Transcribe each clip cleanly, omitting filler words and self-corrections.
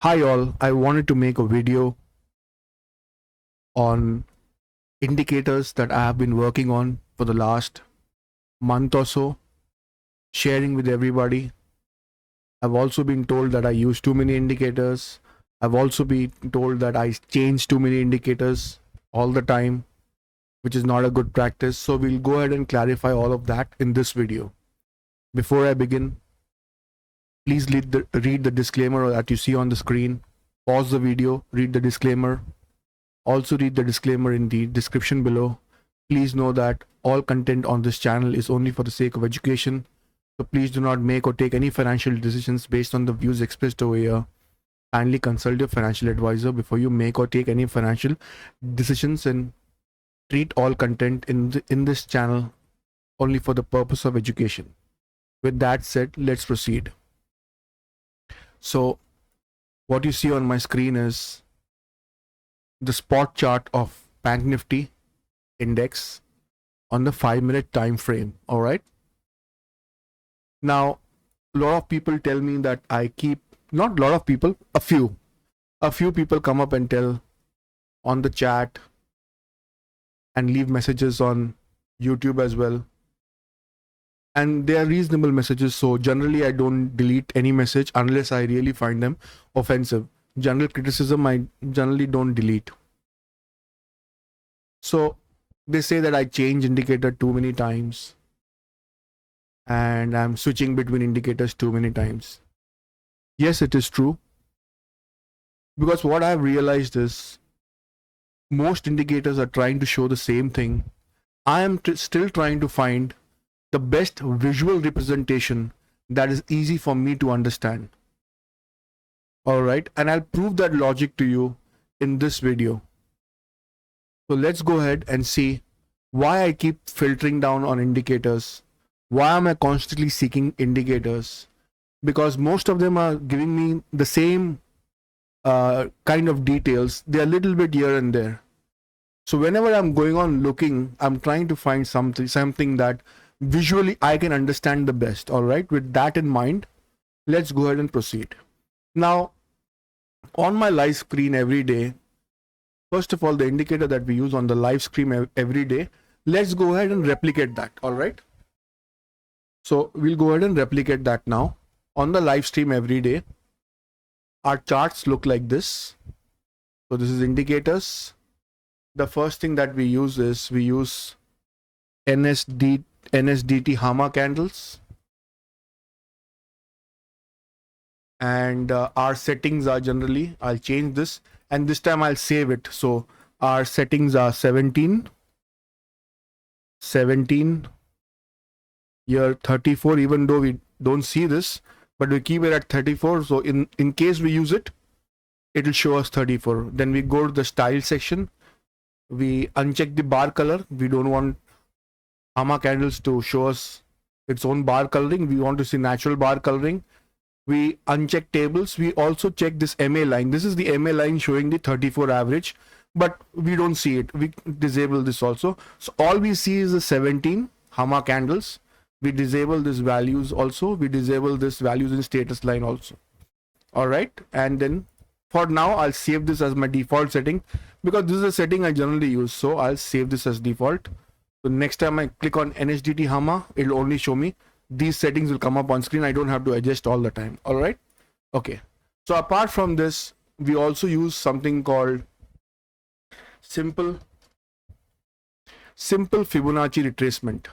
Hi all, I wanted to make a video on indicators that I have been working on for the last month or so, sharing with everybody. I've also been told that I use too many indicators. I've also been told that I change too many indicators all the time, which is not a good practice. So we'll go ahead and clarify all of that in this video. Before I begin, please read the disclaimer that you see on the screen. Pause the video, read the disclaimer. Also read the disclaimer in the description below. Please know that all content on this channel is only for the sake of education. So please do not make or take any financial decisions based on the views expressed over here. Kindly consult your financial advisor before you make or take any financial decisions, and treat all content in this channel only for the purpose of education. With that said, let's proceed. So what you see on my screen is the spot chart of Bank Nifty index on the 5-minute time frame. All right. Now, a lot of people tell me that not a lot of people, a few people come up and tell on the chat and leave messages on YouTube as well. And they are reasonable messages. So generally I don't delete any message unless I really find them offensive. General criticism I generally don't delete. So they say that I change indicator too many times and I'm switching between indicators too many times. Yes, it is true. Because what I've realized is most indicators are trying to show the same thing. I am still trying to find the best visual representation that is easy for me to understand. All right, and I'll prove that logic to you in this video. So let's go ahead and see why I keep filtering down on indicators. Why am I constantly seeking indicators? Because most of them are giving me the same kind of details. They're a little bit here and there. So whenever I'm going on looking, I'm trying to find something that visually I can understand the best. All right, with that in mind, let's go ahead and proceed. Now, on my live screen every day, first of all, the indicator that we use on the live screen every day, let's go ahead and replicate that. All right. So we'll go ahead and replicate that now. On the live stream every day, our charts look like this. So this is indicators. The first thing that we use is we use NSDT Hama candles. And our settings are generally, I'll change this and this time I'll save it. So our settings are 17, here 34, even though we don't see this, but we keep it at 34. So in case we use it, it'll show us 34. Then we go to the style section. We uncheck the bar color. We don't want Hama candles to show us its own bar coloring. We want to see natural bar coloring. We uncheck tables. We also check this MA line. This is the MA line showing the 34 average, but we don't see it. We disable this also. So all we see is the 17 Hama candles. We disable this values also. We disable this values in status line also. All right. And then for now, I'll save this as my default setting because this is a setting I generally use. So I'll save this as default. So next time I click on NSDT Hama, it'll only show me these settings will come up on screen. I don't have to adjust all the time. All right. Okay. So apart from this, we also use something called simple Fibonacci retracement.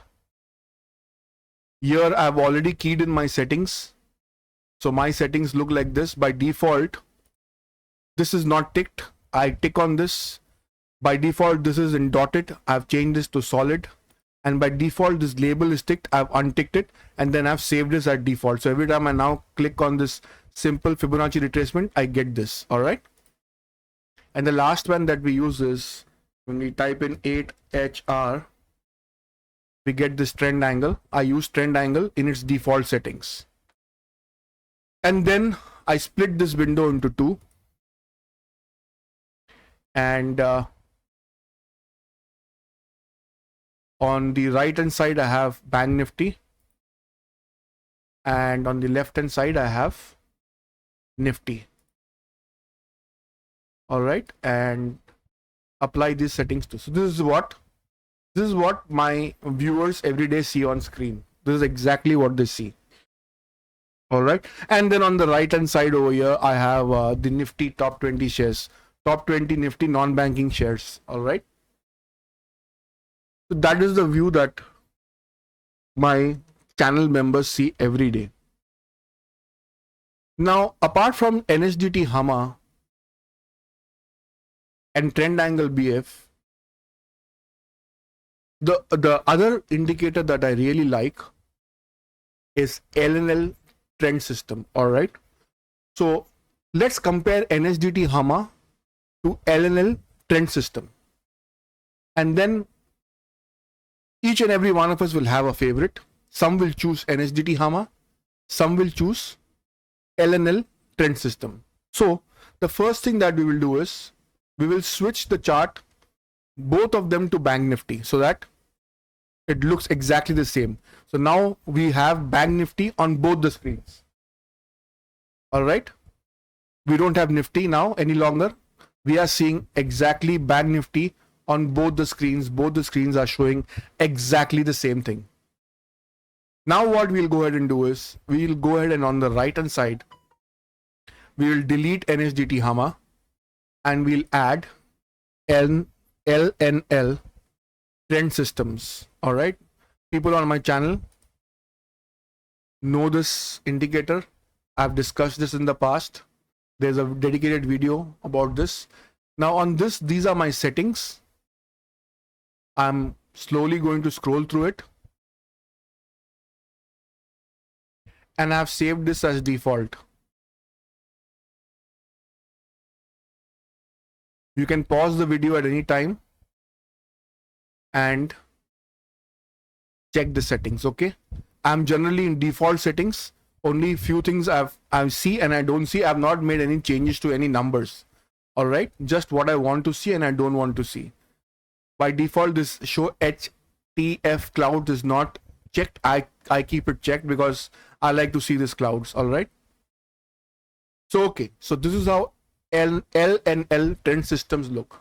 Here I've already keyed in my settings. So my settings look like this. By default, this is not ticked. I tick on this. By default, this is in dotted. I've changed this to solid. And by default, this label is ticked. I've unticked it and then I've saved this at default. So every time I now click on this simple Fibonacci retracement, I get this. All right. And the last one that we use is when we type in 8HR, we get this trend angle. I use trend angle in its default settings. And then I split this window into two. And on the right hand side, I have Bank Nifty. And on the left hand side, I have Nifty. All right, and apply these settings to. So this is what my viewers every day see on screen. This is exactly what they see. All right, and then on the right hand side over here, I have the Nifty top 20 shares, top 20 Nifty non-banking shares. All right, so that is the view that my channel members see every day. Now, apart from NSDT Hama and trend angle BF, the other indicator that I really like is L&L trend system. All right, so let's compare NSDT Hama to L&L trend system, and then each and every one of us will have a favorite. Some will choose NSDT Hama, some will choose L&L trend system. So the first thing that we will do is we will switch the chart, both of them, to Bank Nifty so that it looks exactly the same. So now we have Bank Nifty on both the screens. All right, we don't have Nifty now any longer. We are seeing exactly Bank Nifty on both the screens. Both the screens are showing exactly the same thing. Now what we'll go ahead and do is we'll go ahead and on the right hand side we will delete NSDT Hama and we'll add L&L trend systems. All right, people on my channel know this indicator. I've discussed this in the past. There's a dedicated video about this. Now on this, these are my settings. I'm slowly going to scroll through it, and I've saved this as default. You can pause the video at any time and check the settings. Okay, I'm generally in default settings. Only few things I see and I don't see. I've not made any changes to any numbers. All right, just what I want to see and I don't want to see. By default, this show HTF cloud is not checked. I keep it checked because I like to see these clouds. All right, so okay, so this is how L&L trend systems look.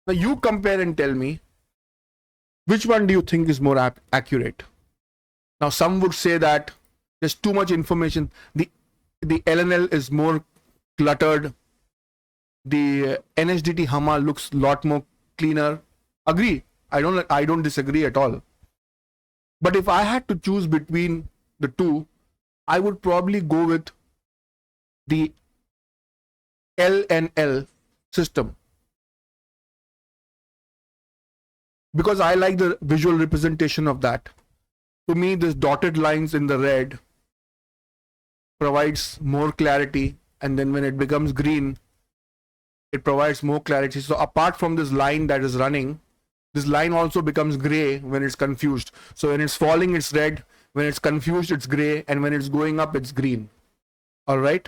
Now you compare and tell me which one do you think is more accurate. Now some would say that there's too much information. The L&L is more cluttered. The NSDT Hama looks a lot more cleaner. Agree. I don't disagree at all. But if I had to choose between the two, I would probably go with the L&L system because I like the visual representation of that. To me, this dotted lines in the red provides more clarity, and then when it becomes green, it provides more clarity. So apart from this line that is running, this line also becomes gray when it's confused. So when it's falling, it's red. When it's confused, it's gray. And when it's going up, it's green. All right.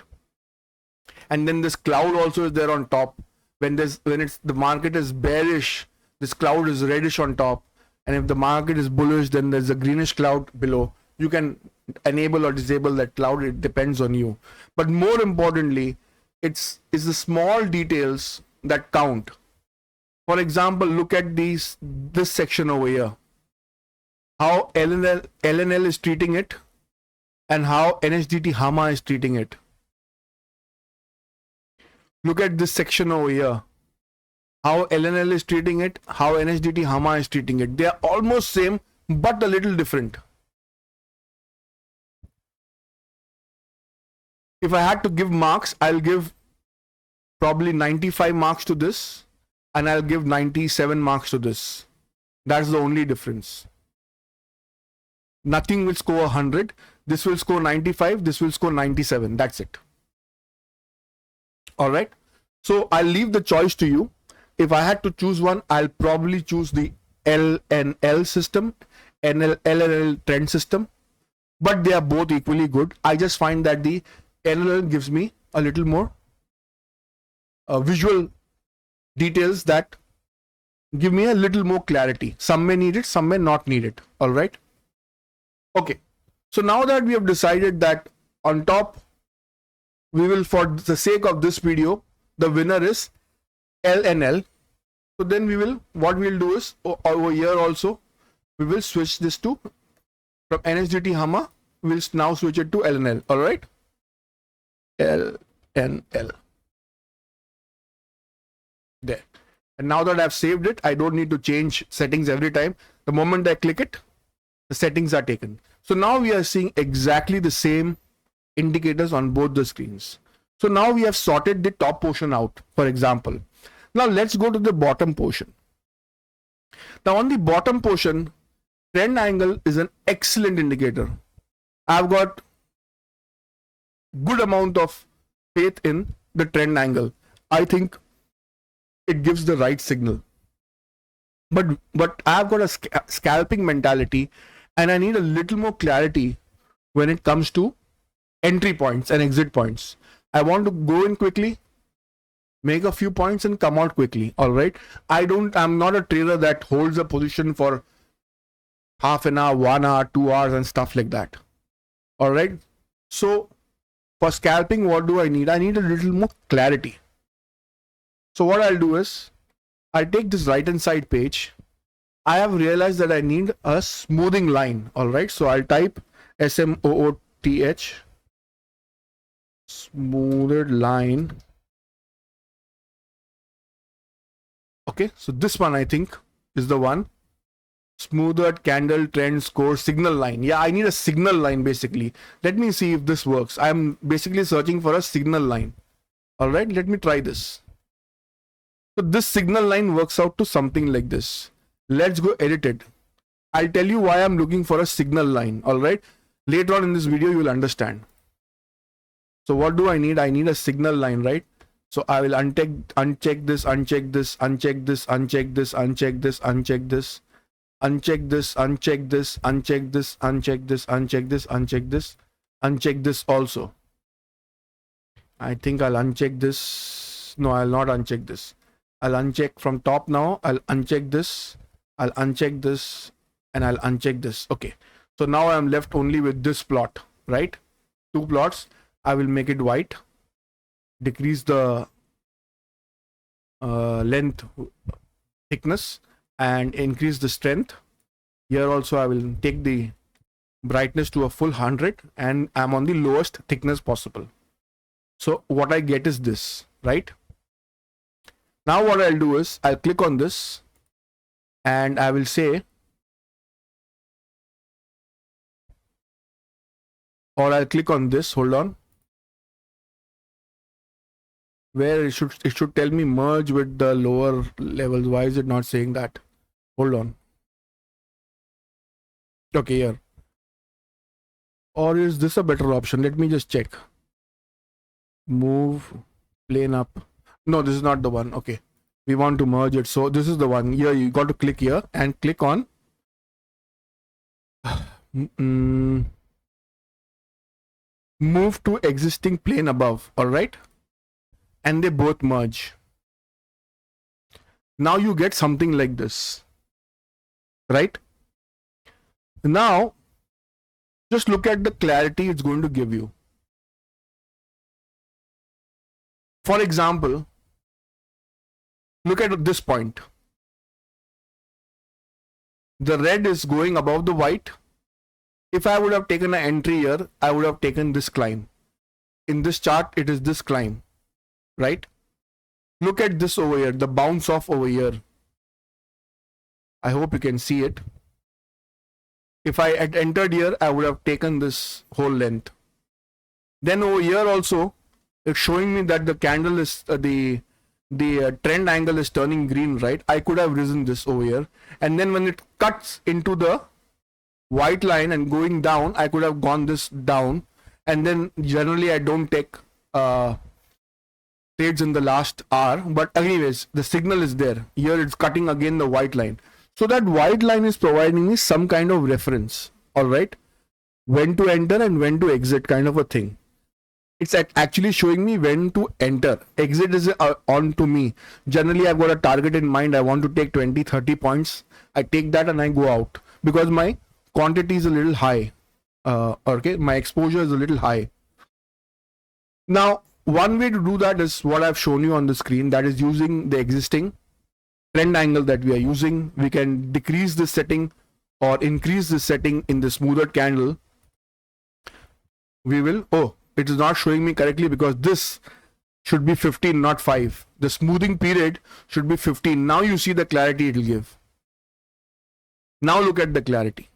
And then this cloud also is there on top. When the market is bearish, this cloud is reddish on top. And if the market is bullish, then there's a greenish cloud below. You can enable or disable that cloud. It depends on you. But more importantly, it's the small details that count. For example, look at this section over here. How L&L is treating it and how NSDT Hama is treating it. Look at this section over here. How L&L is treating it, how NSDT Hama is treating it. They are almost same, but a little different. If I had to give marks, I'll give probably 95 marks to this, and I'll give 97 marks to this. That's the only difference. Nothing will score 100. This will score 95. This will score 97. That's it. All right. So I'll leave the choice to you. If I had to choose one, I'll probably choose the L&L system, L&L trend system. But they are both equally good. I just find that the L&L gives me a little more visual details that give me a little more clarity. Some may need it, some may not need it. All right. Okay. So now that we have decided that on top, we will, for the sake of this video, the winner is L and L. So then what we'll do is over here also, we will switch this to from NSDT Hama, we'll now switch it to L and L. All right. L and L. There. And now that I've saved it, I don't need to change settings every time. The moment I click it, the settings are taken. So now we are seeing exactly the same indicators on both the screens. So now we have sorted the top portion out, for example. Now let's go to the bottom portion. Now on the bottom portion, trend angle is an excellent indicator. I've got good amount of faith in the trend angle. I think it gives the right signal. But I've got a scalping mentality, and I need a little more clarity when it comes to entry points and exit points. I want to go in quickly, make a few points and come out quickly. All right. I'm not a trader that holds a position for half an hour, 1 hour, 2 hours and stuff like that. All right. So for scalping, what do I need? I need a little more clarity. So what I'll do is I take this right hand side page. I have realized that I need a smoothing line. All right. So I'll type SMOOTH, smoothed line. Okay. So this one I think is the one. Smoothed candle trend score signal line. Yeah, I need a signal line basically. Let me see if this works. I'm basically searching for a signal line. All right. Let me try this. So this signal line works out to something like this. Let's go edit it. I'll tell you why I'm looking for a signal line. All right. Later on in this video, you will understand. So what do I need? I need a signal line, right? So I will uncheck this, uncheck this, uncheck this, uncheck this, uncheck this, uncheck this, uncheck this, uncheck this, uncheck this, uncheck this, uncheck this, uncheck this, uncheck this also. I think I'll uncheck this. No, I'll not uncheck this. I'll uncheck from top now. I'll uncheck this. I'll uncheck this and I'll uncheck this. Okay. So now I'm left only with this plot, right? Two plots. I will make it white. Decrease the length, thickness, and increase the strength. Here also I will take the brightness to a full 100 and I'm on the lowest thickness possible. So what I get is this, right? Now what I'll do is I'll click on this and I will say, or I'll click on this, hold on, where it should tell me merge with the lower levels. Why is it not saying that? Hold on. Okay, here. Or is this a better option? Let me just check. Move plane up. No, this is not the one. Okay. We want to merge it. So this is the one. Here you got to click here and click on move to existing plane above. All right. And they both merge. Now you get something like this, right? Now just look at the clarity it's going to give you. For example, look at this point. The red is going above the white. If I would have taken an entry here, I would have taken this climb. In this chart, it is this climb, right? Look at this over here, the bounce off over here. I hope you can see it. If I had entered here, I would have taken this whole length. Then over here also, it's showing me that the candle is the trend angle is turning green, right? I could have risen this over here, and then when it cuts into the white line and going down, I could have gone this down. And then generally I don't take trades in the last hour, but anyways, the signal is there. Here it's cutting again the white line. So that white line is providing me some kind of reference, all right? When to enter and when to exit, kind of a thing. It's actually showing me when to enter. Exit is on to me. Generally, I've got a target in mind. I want to take 20, 30 points. I take that and I go out because my quantity is a little high. Okay, my exposure is a little high. Now, one way to do that is what I've shown you on the screen, that is using the existing trend angle that we are using. We can decrease this setting or increase this setting in the smoother candle. We will, oh, it is not showing me correctly because this should be 15, not 5. The smoothing period should be 15. Now you see the clarity it will give. Now look at the clarity.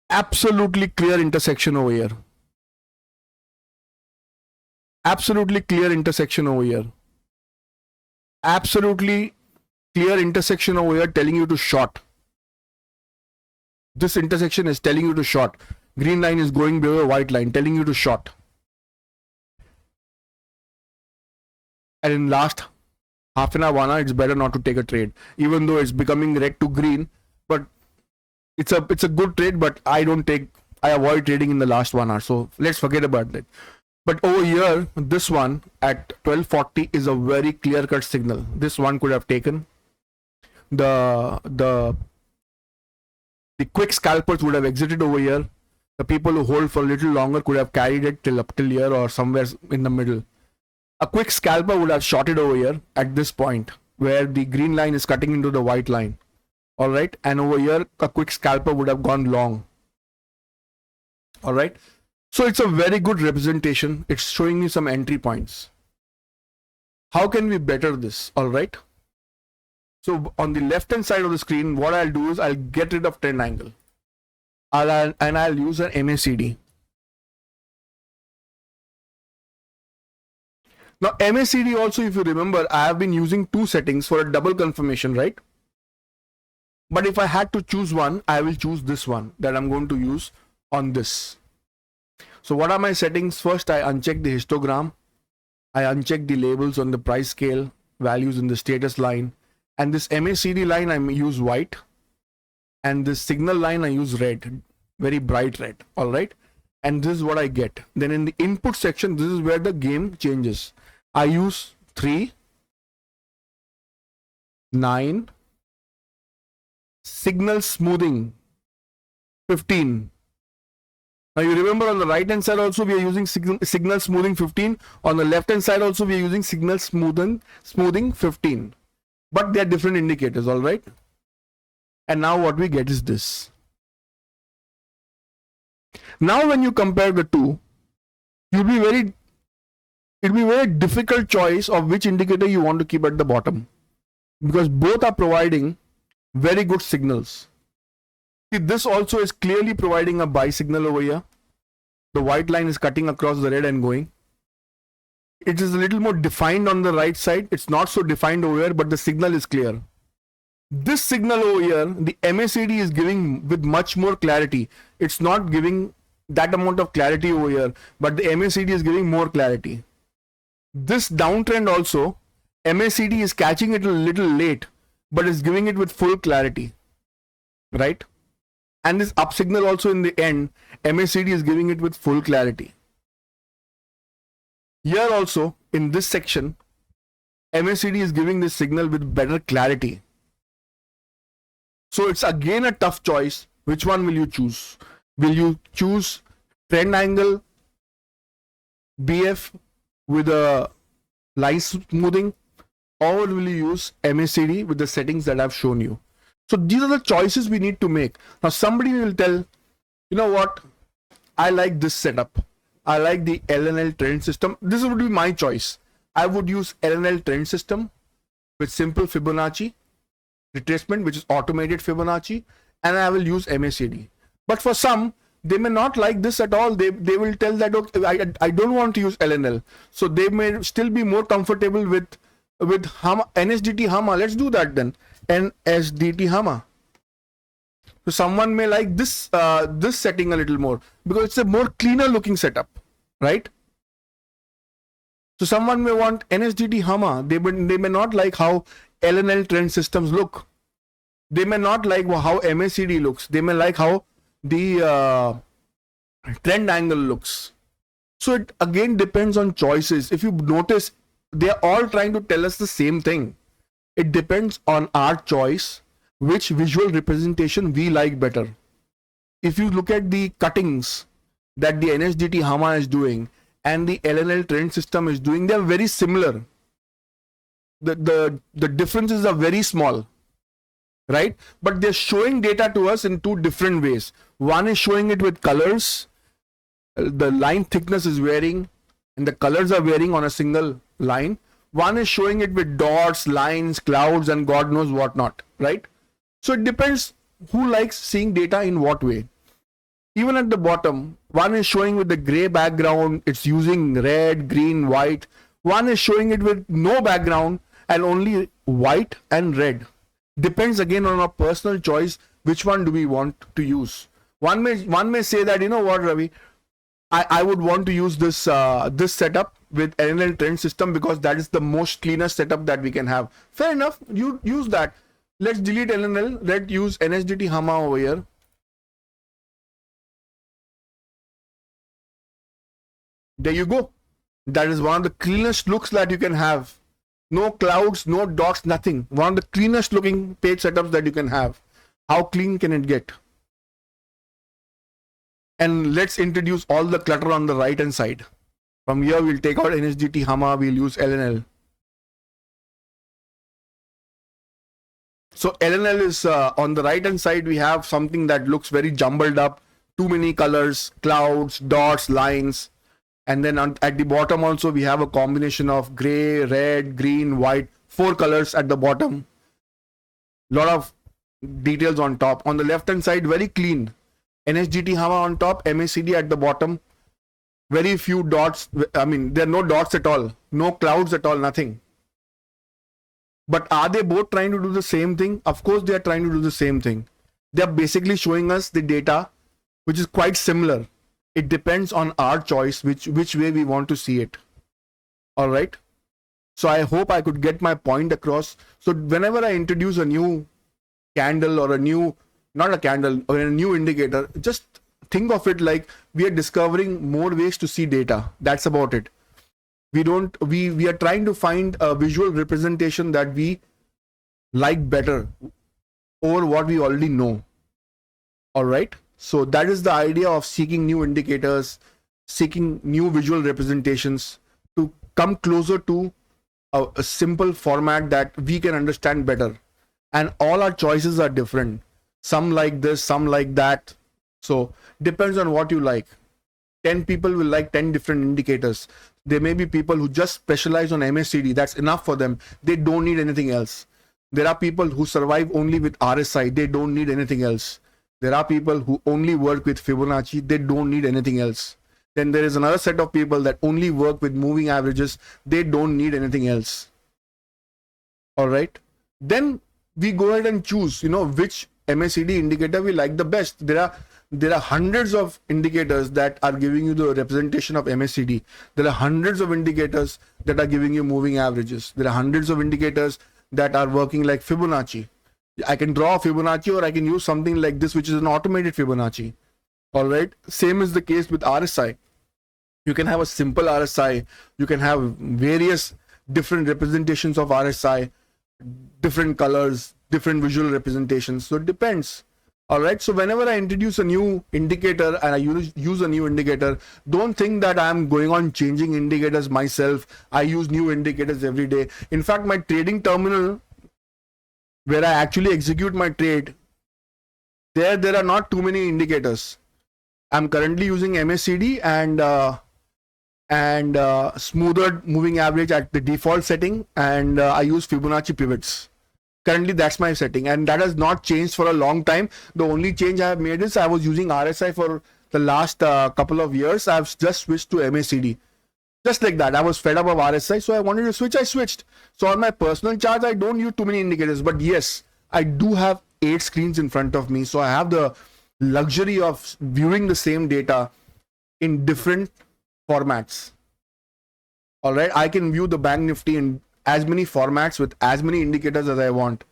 Absolutely clear intersection over here. Absolutely clear intersection over here. Absolutely clear intersection over here telling you to short. This intersection is telling you to short. Green line is going below a white line telling you to short. And in last half an hour, 1 hour, it's better not to take a trade, even though it's becoming red to green. But it's a good trade, but I avoid trading in the last 1 hour. So let's forget about that. But over here, this one at 1240 is a very clear-cut signal. This one could have taken. The quick scalpers would have exited over here. The people who hold for a little longer could have carried it till up till here or somewhere in the middle. A quick scalper would have shorted over here at this point where the green line is cutting into the white line. All right. And over here, a quick scalper would have gone long. All right. So it's a very good representation. It's showing me some entry points. How can we better this? All right. So on the left hand side of the screen, what I'll do is I'll get rid of trend angle. I'll use an MACD. Now MACD also, if you remember, I have been using two settings for a double confirmation, right? But if I had to choose one, I will choose this one that I'm going to use on this. So what are my settings? First, I uncheck the histogram. I uncheck the labels on the price scale, values in the status line. And this MACD line, I use white. And this signal line, I use red, very bright red. All right. And this is what I get. Then in the input section, this is where the game changes. I use 3, 9, signal smoothing 15. Now you remember on the right hand side also we are using signal smoothing 15. On the left hand side also we are using signal smoothing 15. But they are different indicators, all right? And now what we get is this. Now when you compare the two, it'll be very difficult choice of which indicator you want to keep at the bottom, because both are providing very good signals. See, this also is clearly providing a buy signal over here. The white line is cutting across the red and going. It is a little more defined on the right side. It's not so defined over here, but the signal is clear. This signal over here, the MACD is giving with much more clarity. It's not giving that amount of clarity over here, but the MACD is giving more clarity. This downtrend also, MACD is catching it a little late, but is giving it with full clarity, right? And this up signal also in the end, MACD is giving it with full clarity. Here also in this section, MACD is giving this signal with better clarity. So it's again a tough choice. Which one will you choose? Will you choose trend angle BF with a line smoothing, or will you use MACD with the settings that I've shown you? So these are the choices we need to make. Now somebody will tell, you know what, I like this setup. I like the L&L trend system. This would be my choice. I would use L&L trend system with simple Fibonacci retracement, which is automated Fibonacci, and I will use MACD. But for some, they may not like this at all. They will tell that, okay, I don't want to use L&L. So they may still be more comfortable with Hama, NSDT Hama. Let's do that then. NSDT Hama. So someone may like this this setting a little more because it's a more cleaner looking setup, right? So someone may want NSDT Hama. They may not like how L&L trend systems look. They may not like how MACD looks. They may like how the trend angle looks. So it again depends on choices. If you notice, they are all trying to tell us the same thing. It depends on our choice, which visual representation we like better. If you look at the cuttings that the NSDT Hama is doing, and the L&L trend system is doing, they're very similar. The differences are very small, right? But they're showing data to us in two different ways. One is showing it with colors, the line thickness is varying and the colors are varying on a single line. One is showing it with dots, lines, clouds, and God knows what not, right? So it depends who likes seeing data in what way. Even at the bottom, one is showing with the gray background, it's using red, green, white. One is showing it with no background and only white and red. Depends again on our personal choice, which one do we want to use. One may say that, you know what, Ravi, I would want to use this this setup with L&L trend system because that is the most cleanest setup that we can have. Fair enough, you use that. Let's delete L&L, let's use NSDT Hama over here. There you go. That is one of the cleanest looks that you can have. No clouds, no dots, nothing. One of the cleanest looking page setups that you can have. How clean can it get? And let's introduce all the clutter on the right hand side. From here, we'll take out NSDT Hama, we'll use L&L. So L&L is on the right hand side, we have something that looks very jumbled up, too many colors, clouds, dots, lines. And then at the bottom also, we have a combination of gray, red, green, white, 4 colors at the bottom. Lot of details on top. On the left hand side, very clean. NSDT Hama on top, MACD at the bottom. Very few dots. I mean, there are no dots at all. No clouds at all, nothing. But are they both trying to do the same thing? Of course, they are trying to do the same thing. They are basically showing us the data, which is quite similar. It depends on our choice, which way we want to see it. All right. So I hope I could get my point across. So whenever I introduce a new candle or a new, not a candle, or a new indicator, just think of it like we are discovering more ways to see data. That's about it. We are trying to find a visual representation that we like better over what we already know. All right. So that is the idea of seeking new indicators, seeking new visual representations to come closer to a simple format that we can understand better. And all our choices are different. Some like this, some like that. So depends on what you like. 10 people will like 10 different indicators. There may be people who just specialize on MACD. That's enough for them. They don't need anything else. There are people who survive only with RSI. They don't need anything else. There are people who only work with Fibonacci. They don't need anything else. Then there is another set of people that only work with moving averages. They don't need anything else. All right. Then we go ahead and choose, which MACD indicator we like the best. There are hundreds of indicators that are giving you the representation of MACD. There are hundreds of indicators that are giving you moving averages. There are hundreds of indicators that are working like Fibonacci. I can draw a Fibonacci or I can use something like this, which is an automated Fibonacci. All right. Same is the case with RSI. You can have a simple RSI. You can have various different representations of RSI, different colors, different visual representations. So it depends. All right. So whenever I introduce a new indicator and I use a new indicator, don't think that I'm going on changing indicators myself. I use new indicators every day. In fact, my trading terminal, where I actually execute my trade, there are not too many indicators. I'm currently using MACD and smoothed moving average at the default setting, and I use Fibonacci pivots. Currently, that's my setting, and that has not changed for a long time. The only change I have made is I was using RSI for the last couple of years. I've just switched to MACD. Just like that, I was fed up of RSI, so I wanted to switch. I switched. So on my personal charts, I don't use too many indicators, but yes, I do have 8 screens in front of me, so I have the luxury of viewing the same data in different formats. All right, I can view the Bank Nifty in as many formats with as many indicators as I want.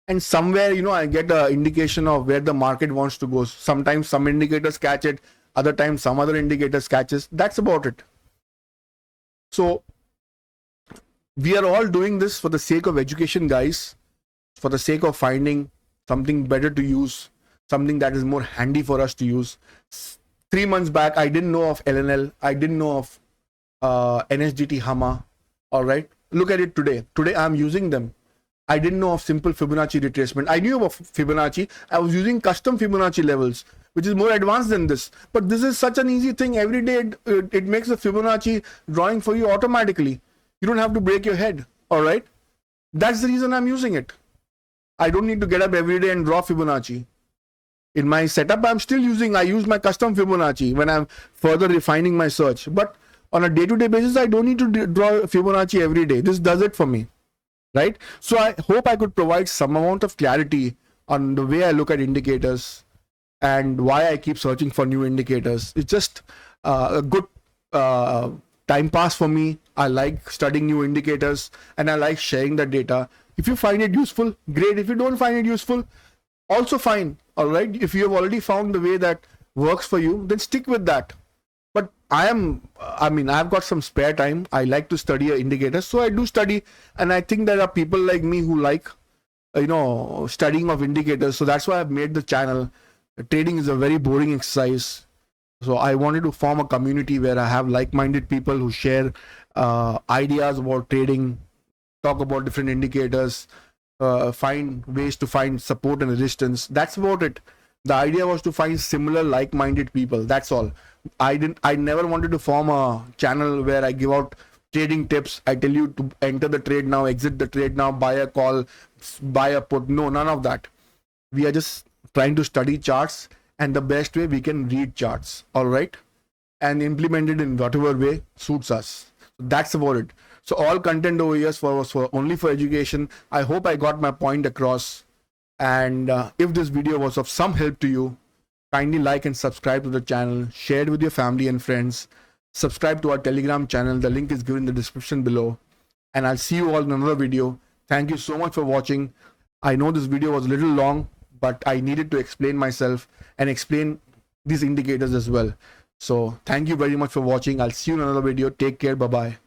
And somewhere, I get an indication of where the market wants to go. Sometimes some indicators catch it, other times some other indicators catches. That's about it. So we are all doing this for the sake of education, guys, for the sake of finding something better to use, something that is more handy for us to use. 3 months back, I didn't know of L&L. I didn't know of NSDT, Hama. All right, look at it today. Today I'm using them. I didn't know of simple Fibonacci retracement. I knew of Fibonacci. I was using custom Fibonacci levels, which is more advanced than this. But this is such an easy thing. Every day it makes a Fibonacci drawing for you automatically. You don't have to break your head. All right. That's the reason I'm using it. I don't need to get up every day and draw Fibonacci. In my setup, I use my custom Fibonacci when I'm further refining my search. But on a day-to-day basis, I don't need to draw Fibonacci every day. This does it for me. Right? So I hope I could provide some amount of clarity on the way I look at indicators and why I keep searching for new indicators. It's just a good time pass for me. I like studying new indicators and I like sharing the data. If you find it useful, great. If you don't find it useful, also fine. All right. If you have already found the way that works for you, then stick with that. But I've got some spare time. I like to study indicators, so I do study, and I think there are people like me who like, studying of indicators. So that's why I've made the channel. Trading is a very boring exercise, so I wanted to form a community where I have like-minded people who share ideas about trading, talk about different indicators, find ways to find support and resistance. That's about it. The idea was to find similar like-minded people. That's all. I never wanted to form a channel where I give out trading tips. I tell you to enter the trade now, exit the trade now, buy a call, buy a put. No, none of that. We are just trying to study charts, and the best way we can read charts. All right, and implement it in whatever way suits us. That's about it. So all content over here was for only for education. I hope I got my point across. And if this video was of some help to you, kindly like and subscribe to the channel, share it with your family and friends, subscribe to our Telegram channel. The link is given in the description below. And I'll see you all in another video. Thank you so much for watching. I know this video was a little long, but I needed to explain myself and explain these indicators as well. So thank you very much for watching. I'll see you in another video. Take care. Bye-bye.